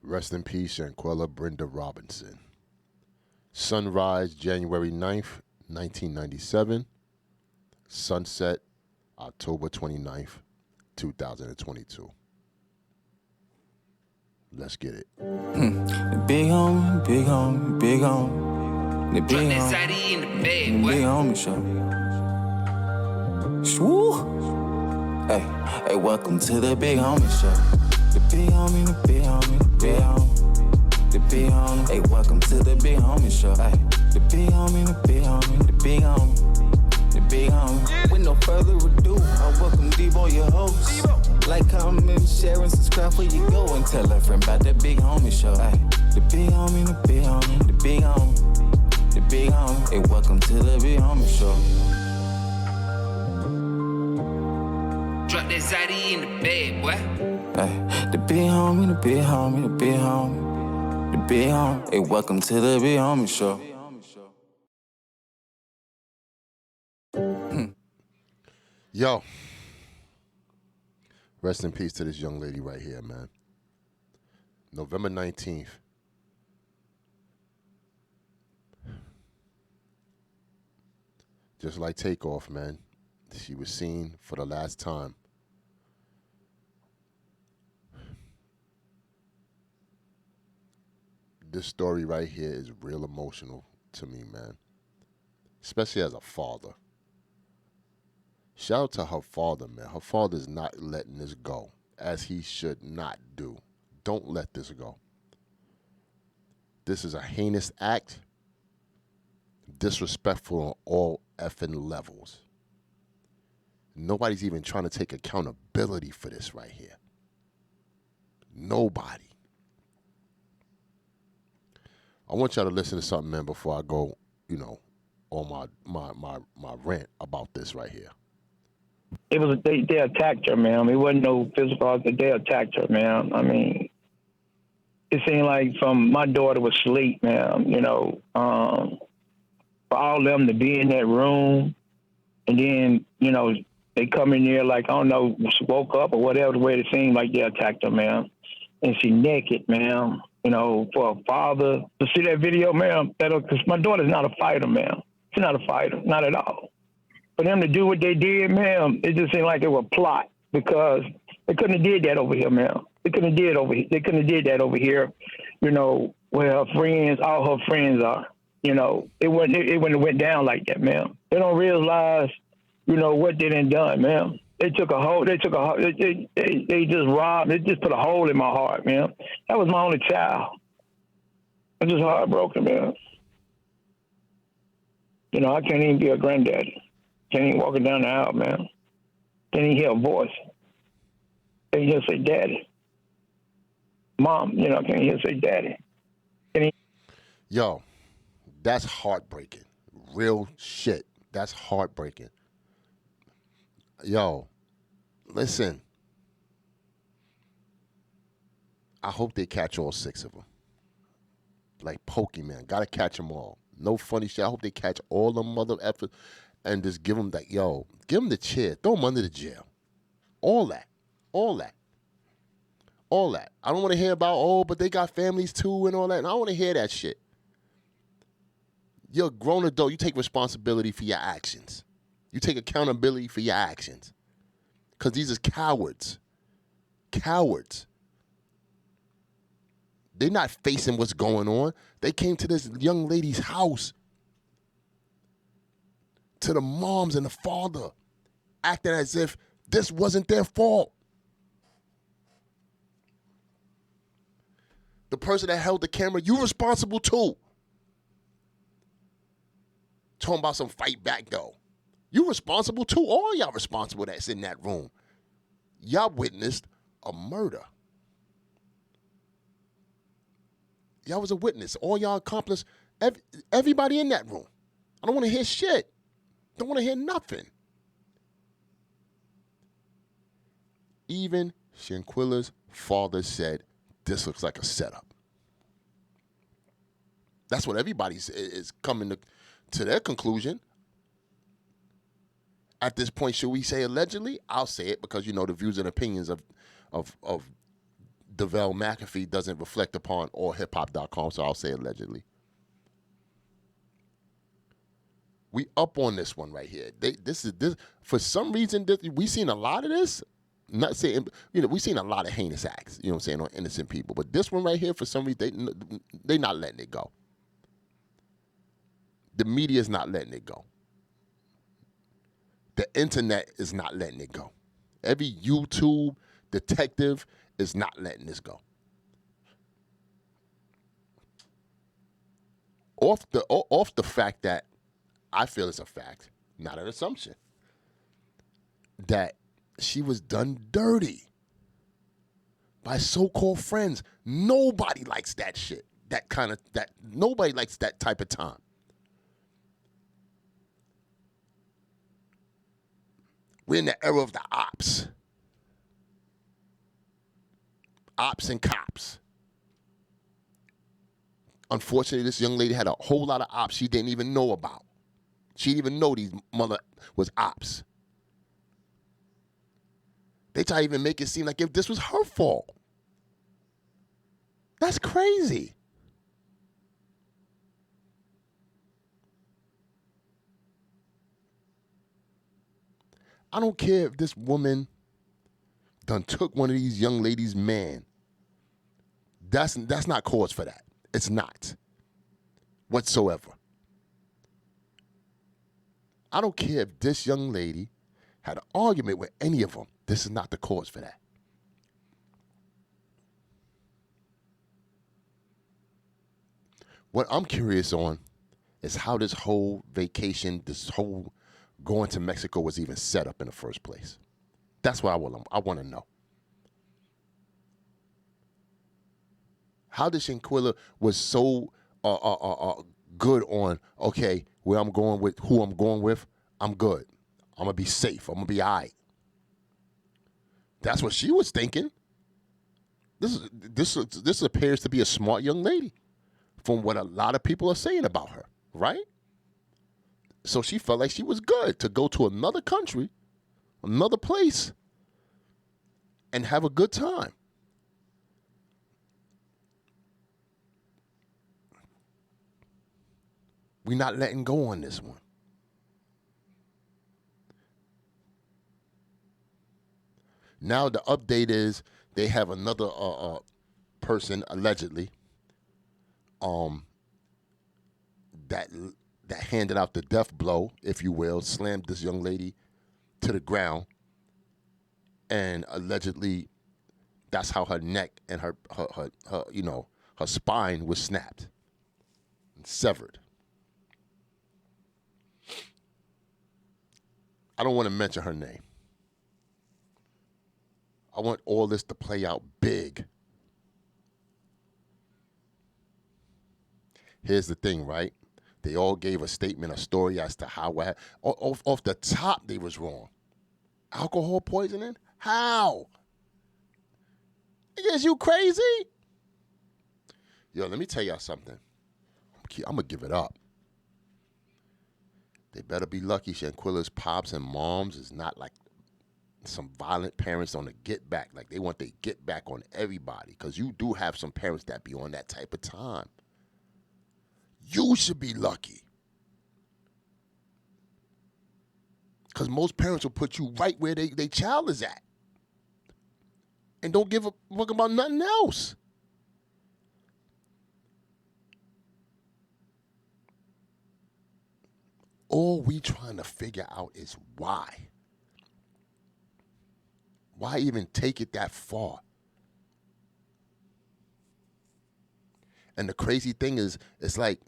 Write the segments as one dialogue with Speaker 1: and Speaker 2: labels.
Speaker 1: Rest in peace, Shanquella Brenda Robinson. Sunrise, January 9th, 1997. Sunset, October 29th, 2022. Let's get it.
Speaker 2: The big homie, big homie, big homie. The big homie,
Speaker 3: in the bed,
Speaker 2: the big homie show. Swoo! Hey, welcome to the big homie show. The big homie, the big homie, the big homie. The big homie. Hey, welcome to the big homie show. Hey, the big homie, the big homie, the big homie. The big homie. With no further ado, I welcome Debo, your host. Like, comment, share, and subscribe before you go and tell a friend about the big homie show. Hey, the big homie, the big homie, the big homie. The big homie. Hey, welcome to the big homie show.
Speaker 3: Drop that Zaddy in the bed, boy.
Speaker 2: Hey, the big homie, the big homie, the big homie. The big homie. Hey, welcome to the big homie show.
Speaker 1: Yo. Rest in peace to this young lady right here, man. November 19th. Just like Takeoff, man. She was seen for the last time. This story right here is real emotional to me, man. Especially as a father. Shout out to her father, man. Her father's not letting this go, as he should not do. Don't let this go. This is a heinous act, disrespectful on all effing levels. Nobody's even trying to take accountability for this right here. Nobody. I want y'all to listen to something, man, before I go, on my rant about this right here.
Speaker 4: It was they attacked her, man. It wasn't no physical. They attacked her, man. I mean, it seemed like from my daughter was asleep, man. For all of them to be in that room, and then they come in there like, I don't know, she woke up or whatever. The way it seemed like they attacked her, man. And she naked, man. For a father to see that video, man. Because my daughter's not a fighter, man. She's not a fighter, not at all. For them to do what they did, man, it just seemed like it was a plot, because they couldn't have did that over here, man. They couldn't have did that over here, where her friends, all her friends are. It wouldn't have went down like that, man. They don't realize, what they done done, man. They just robbed, they just put a hole in my heart, man. That was my only child. I'm just heartbroken, man. I can't even be a granddaddy. Can't even walk her down the aisle, man. Can't even hear a voice. Can't even say daddy. Mom, can't even hear say daddy.
Speaker 1: Yo, that's heartbreaking. Real shit. That's heartbreaking. Yo, listen. I hope they catch all 6 of them. Like Pokemon. Gotta catch them all. No funny shit. I hope they catch all the mother effort and just give them that, give them the chair. Throw them under the jail. All that. I don't want to hear about, but they got families too and all that. And I don't want to hear that shit. You're a grown adult. You take responsibility for your actions. You take accountability for your actions. Because these are cowards. Cowards. They're not facing what's going on. They came to this young lady's house, to the moms and the father, acting as if this wasn't their fault. The person that held the camera, you responsible too. Talking about some fight back though. You responsible too. All y'all responsible that's in that room. Y'all witnessed a murder. Y'all was a witness. All y'all accomplices, everybody in that room. I don't want to hear shit. Don't want to hear nothing. Even Shanquella's father said, this looks like a setup. That's what everybody is coming to their conclusion. At this point, should we say allegedly? I'll say it because, the views and opinions of DeVell McAfee doesn't reflect upon allhiphop.com, so I'll say allegedly. We up on this one right here. This for some reason we seen a lot of this. Not saying, we seen a lot of heinous acts, you know what I'm saying, on innocent people. But this one right here, for some reason, they not letting it go. The media's not letting it go. The internet is not letting it go. Every YouTube detective is not letting this go. Off the fact that I feel it's a fact, not an assumption, that she was done dirty by so-called friends. Nobody likes that shit. Nobody likes that type of time. We're in the era of the ops. Ops and cops. Unfortunately, this young lady had a whole lot of ops she didn't even know about. She didn't even know these mother was ops. They try to even make it seem like if this was her fault. That's crazy. I don't care if this woman done took one of these young ladies' man. That's not cause for that. It's not. Whatsoever. I don't care if this young lady had an argument with any of them. This is not the cause for that. What I'm curious on is how this whole vacation, this whole going to Mexico was even set up in the first place. That's what I want to know. How did Shanquella was so good on, okay, where I'm going with, who I'm going with, I'm good. I'm going to be safe. I'm going to be all right. That's what she was thinking. This appears to be a smart young lady from what a lot of people are saying about her, right? So she felt like she was good to go to another country, another place, and have a good time. We're not letting go on this one. Now the update is they have another person allegedly that handed out the death blow, if you will, slammed this young lady to the ground, and allegedly that's how her neck and her spine was snapped and severed. I don't want to mention her name. I want all this to play out big. Here's the thing, right? They all gave a statement, a story as to how, off the top, they was wrong. Alcohol poisoning? How? Is you crazy? Yo, let me tell y'all something. I'm going to give it up. They better be lucky Shanquella's pops and moms is not like some violent parents on the get back. Like they want to get back on everybody. Because you do have some parents that be on that type of time. You should be lucky. Because most parents will put you right where they child is at. And don't give a fuck about nothing else. All we trying to figure out is why. Why even take it that far? And the crazy thing is, it's like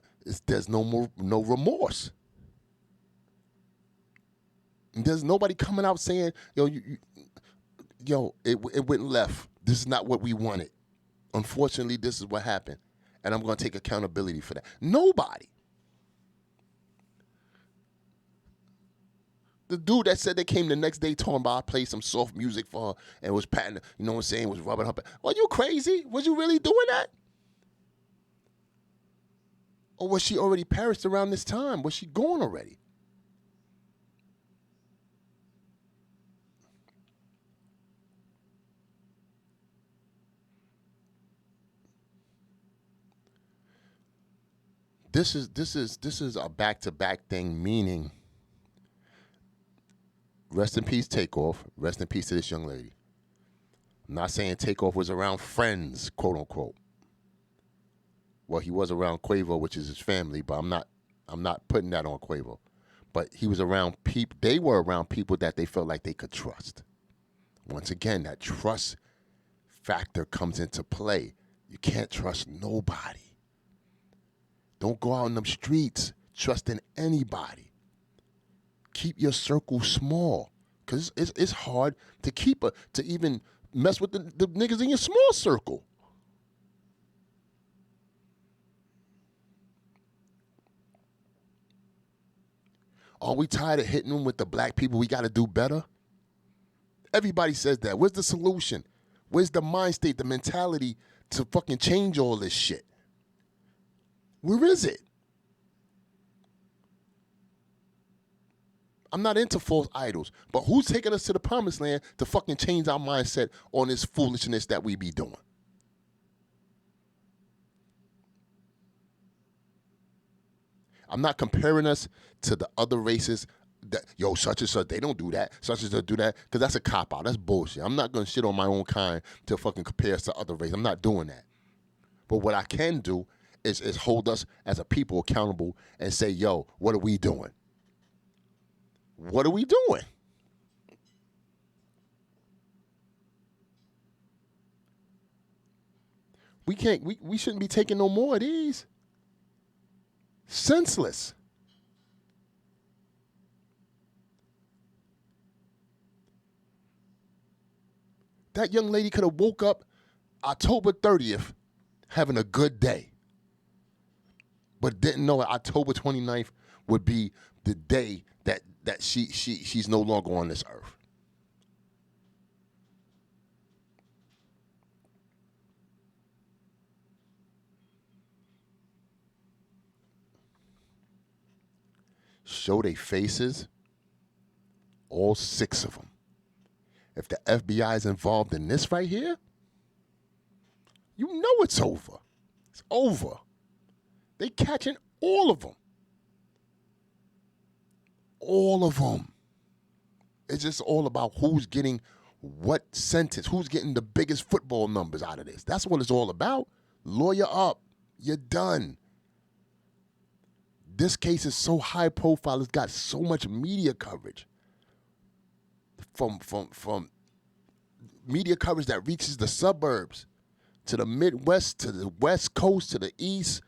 Speaker 1: there's no remorse. And there's nobody coming out saying, it went left. This is not what we wanted. Unfortunately, this is what happened. And I'm going to take accountability for that. Nobody. The dude that said they came the next day talking about I played some soft music for her and was patting, you know what I'm saying, was rubbing her back. Are you crazy? Was you really doing that? Or was she already perished around this time? Was she gone already? this is a back-to-back thing, meaning rest in peace, Takeoff. Rest in peace to this young lady. I'm not saying Takeoff was around friends, quote unquote. Well, he was around Quavo, which is his family, but I'm not putting that on Quavo. But he was around people. They were around people that they felt like they could trust. Once again, that trust factor comes into play. You can't trust nobody. Don't go out in them streets trusting anybody. Keep your circle small, because it's hard to to even mess with the niggas in your small circle. Are we tired of hitting them with the black people? We got to do better. Everybody says that. Where's the solution? Where's the mind state, the mentality to fucking change all this shit? Where is it? I'm not into false idols, but who's taking us to the promised land to fucking change our mindset on this foolishness that we be doing? I'm not comparing us to the other races. That, yo, such and such, they don't do that. Such and such do that, because that's a cop-out. That's bullshit. I'm not going to shit on my own kind to fucking compare us to other races. I'm not doing that. But what I can do is hold us as a people accountable and say, yo, what are we doing? What are we doing? We shouldn't be taking no more of these. Senseless. That young lady could have woke up October 30th having a good day, but didn't know that October 29th would be the day that she's no longer on this earth. Show their faces, all 6 of them. If the FBI is involved in this right here, you know it's over. It's over. They catching all of them. All of them. It's just all about who's getting what sentence, who's getting the biggest football numbers out of this. That's what it's all about. Lawyer up. You're done. This case is so high profile. It's got so much media coverage. From media coverage that reaches the suburbs, to the Midwest, to the West Coast, to the East,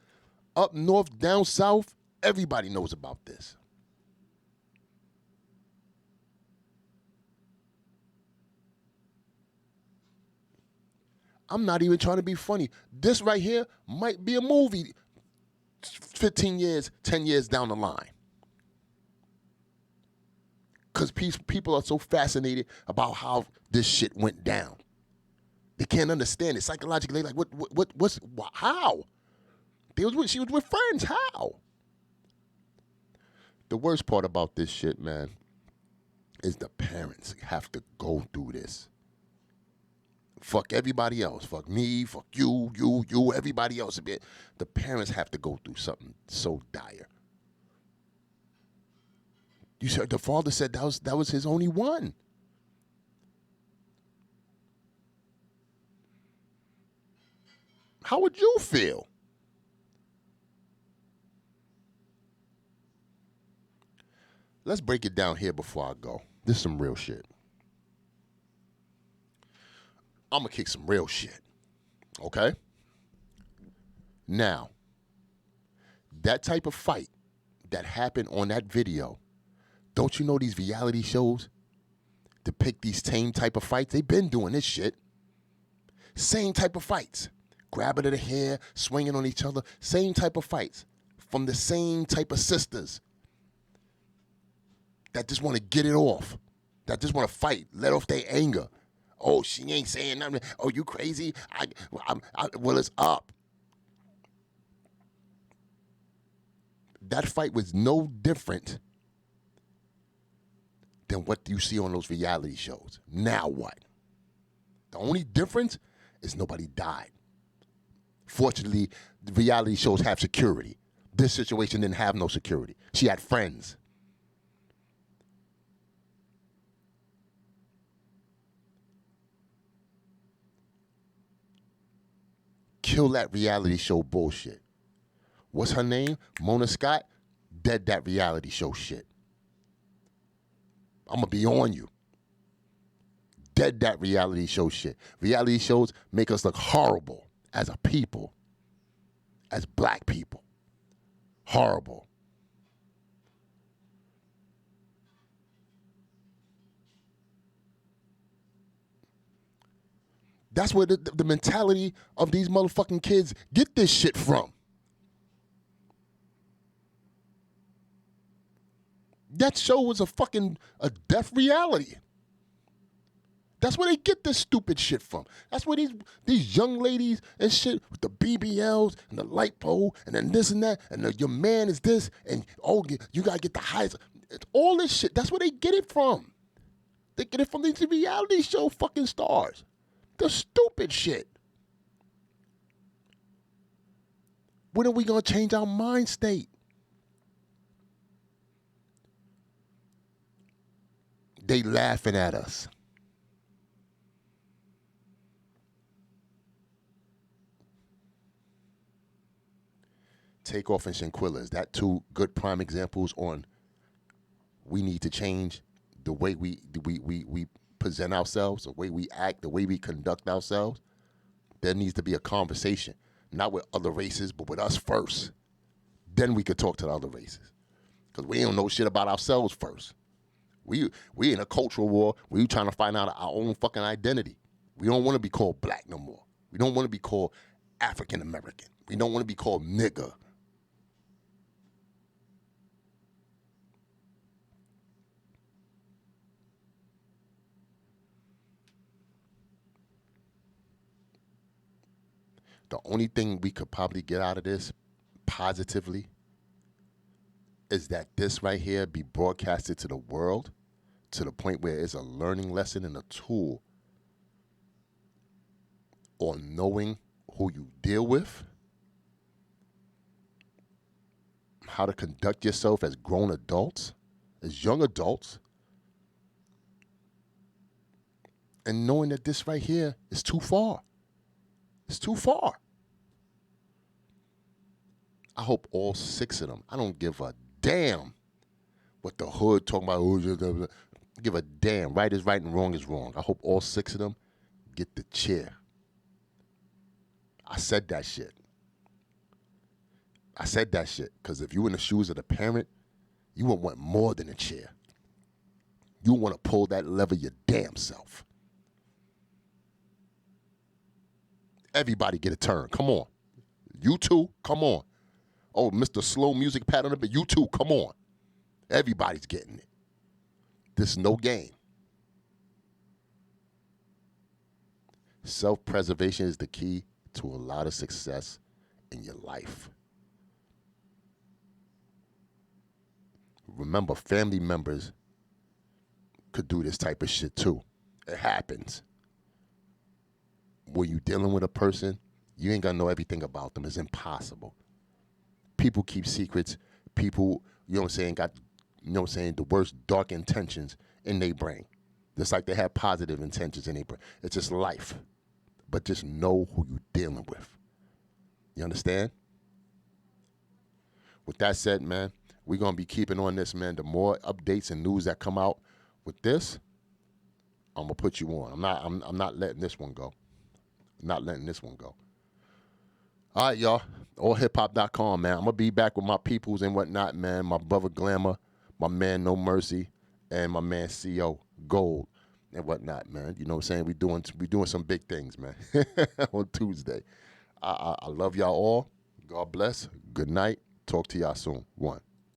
Speaker 1: up north, down south. Everybody knows about this. I'm not even trying to be funny. This right here might be a movie 15 years, 10 years down the line. Because people are so fascinated about how this shit went down. They can't understand it psychologically. Like, how? She was with friends. How? The worst part about this shit, man, is the parents have to go through this. Fuck everybody else. Fuck me. Fuck you, everybody else. The parents have to go through something so dire. You said the father said that was his only one. How would you feel? Let's break it down here before I go. This is some real shit. I'm going to kick some real shit. Okay? Now, that type of fight that happened on that video, don't you know these reality shows depict these same type of fights? They've been doing this shit. Same type of fights. Grabbing at the hair, swinging on each other. Same type of fights. From the same type of sisters that just want to get it off. That just want to fight. Let off their anger. Oh, she ain't saying nothing. Oh, you crazy? Well, it's up. That fight was no different than what you see on those reality shows. Now what? The only difference is nobody died. Fortunately, the reality shows have security. This situation didn't have no security. She had friends. Kill that reality show bullshit. What's her name? Mona Scott? Dead that reality show shit. I'm going to be on you. Dead that reality show shit. Reality shows make us look horrible as a people, as black people. Horrible. That's where the mentality of these motherfucking kids get this shit from. That show was a death reality. That's where they get this stupid shit from. That's where these young ladies and shit with the BBLs and the light pole and then this and that and your man is this and you gotta get the highest. It's all this shit. That's where they get it from. They get it from these reality show fucking stars. The stupid shit. When are we gonna change our mind state? They laughing at us. Takeoff and Shanquella, is that two good prime examples on we need to change the way we present ourselves, the way we act, the way we conduct ourselves? There needs to be a conversation, not with other races, but with us first. Then we could talk to the other races. Because we don't know shit about ourselves first. We in a cultural war. We trying to find out our own fucking identity. We don't want to be called black no more. We don't want to be called African American. We don't want to be called nigger. The only thing we could probably get out of this positively is that this right here be broadcasted to the world to the point where it's a learning lesson and a tool on knowing who you deal with, how to conduct yourself as grown adults, as young adults, and knowing that this right here is too far. It's too far. I hope all 6 of them, I don't give a damn what the hood talking about. Give a damn. Right is right and wrong is wrong. I hope all 6 of them get the chair. I said that shit. Because if you in the shoes of the parent, you would want more than a chair. You want to pull that lever your damn self. Everybody get a turn. Come on. You too, come on. Oh, Mr. Slow Music Pat on the bit, you too, come on. Everybody's getting it. This is no game. Self-preservation is the key to a lot of success in your life. Remember, family members could do this type of shit too. It happens. When you're dealing with a person, you ain't gonna know everything about them. It's impossible. People keep secrets. People, you know what I'm saying, got, you know what I'm saying, the worst dark intentions in their brain. Just like they have positive intentions in their brain. It's just life. But just know who you're dealing with. You understand? With that said, man, we're gonna be keeping on this, man. The more updates and news that come out with this, I'm gonna put you on. I'm not letting this one go. Not letting this one go. All right, y'all. AllHipHop.com, man. I'm going to be back with my peoples and whatnot, man. My brother Glamour, my man No Mercy, and my man CO Gold and whatnot, man. You know what I'm saying? We doing some big things, man, on Tuesday. I love y'all all. God bless. Good night. Talk to y'all soon. One.